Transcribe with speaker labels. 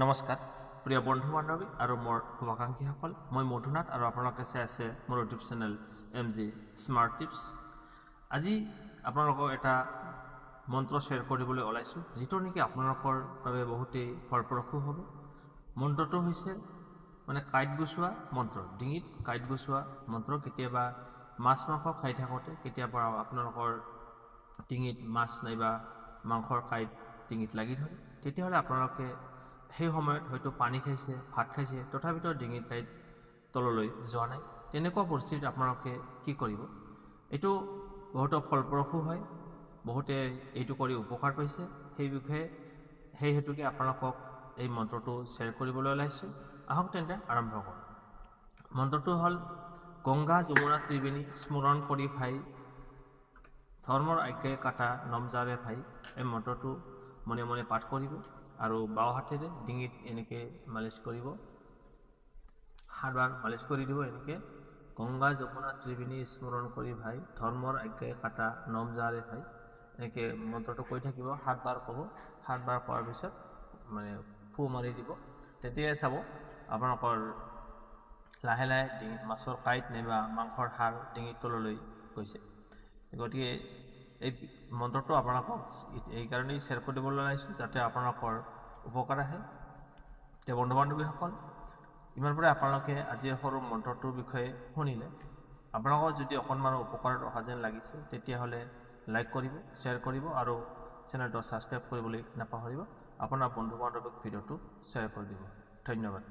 Speaker 1: নমস্কাৰ প্ৰিয় বন্ধু বান্ধৱী আৰু মোৰ শুভাকাংক্ষীসকল মই মধুনাথ আৰু আপোনালোকে চাই আছে মোৰ YouTube channel MG smart tips. আজি আপোনালোকক এটা মন্ত্ৰ শ্বেয়াৰ কৰিবলৈ ওলাইছোঁ যিটো নেকি আপোনালোকৰ বাবে বহুতেই ফলপ্ৰসূ হ'ব। মন্ত্ৰটো হৈছে কাঁইট গুচোৱা মন্ত্ৰ, ডিঙিত কাঁইট গুচোৱা মন্ত্ৰ। কেতিয়াবা মাছ মাংস খাই থাকোঁতে কেতিয়াবা আপোনালোকৰ ডিঙিত মাছ নাইবা মাংসৰ কাঁইট ডিঙিত লাগি ধৰে, তেতিয়াহ'লে আপোনালোকে সেই সময়ত হয়তো পানী খাইছে, ভাত খাইছে, তথাপিতো ডিঙিৰ কাঁইট তললৈ যোৱা নাই। তেনেকুৱা পৰিস্থিতিত আপোনালোকে কি কৰিব? এইটো বহুতো ফলপ্ৰসূ হয়, বহুতে এইটো কৰি উপকাৰ পাইছে। সেই হেতুকে আপোনালোকক এই মন্ত্ৰটো শ্বেয়াৰ কৰিবলৈ ওলাইছোঁ। আহক তেন্তে আৰম্ভ কৰোঁ। মন্ত্ৰটো হ'ল গংগা যমুনা ত্ৰিবেণী স্মৰণ কৰি ভাই, ধৰ্মৰ আজ্ঞাই কাটা নমজাৰে ভাই। এই মন্ত্ৰটো মনে মনে পাঠ কৰিব আৰু বাওঁ হাতেৰে ডিঙিত এনেকৈ মালিচ কৰিব, 7 বাৰ মালিচ কৰি দিব। এনেকৈ গংগা যমুনা ত্ৰিবেণী স্মৰণ কৰি ভাই, ধৰ্মৰ আজ্ঞাই কাটা নমজাৰে ভাই। এনেকৈ মন্ত্ৰটো কৈ থাকিব, 7 বাৰ ক'ব। 7 বাৰ কোৱাৰ পিছত ফু মাৰি দিব। তেতিয়াই চাব আপোনালোকৰ লাহে লাহে ডিঙিত মাছৰ কাঁইট নাইবা মাংসৰ হাড় ডিঙিৰ তললৈ গৈছে। গতিকে এই মন্ত্ৰটো আপোনালোকক এইকাৰণেই শ্বেয়াৰ কৰি দিবলৈ ওলাইছোঁ যাতে আপোনালোকৰ উপকাৰ আহে। বন্ধু বান্ধৱীসকল, ইমান পৰে আপোনালোকে আজি সৰু মন্ত্ৰটোৰ বিষয়ে শুনিলে। আপোনালোকৰ যদি অকণমান উপকাৰত অহা যেন লাগিছে তেতিয়াহ'লে লাইক কৰিব, শ্বেয়াৰ কৰিব আৰু চেনেলটো ছাবস্ক্ৰাইব কৰিবলৈ নাপাহৰিব। আপোনাৰ বন্ধু বান্ধৱীক ভিডিঅ'টো শ্বেয়াৰ কৰি দিব। ধন্যবাদ।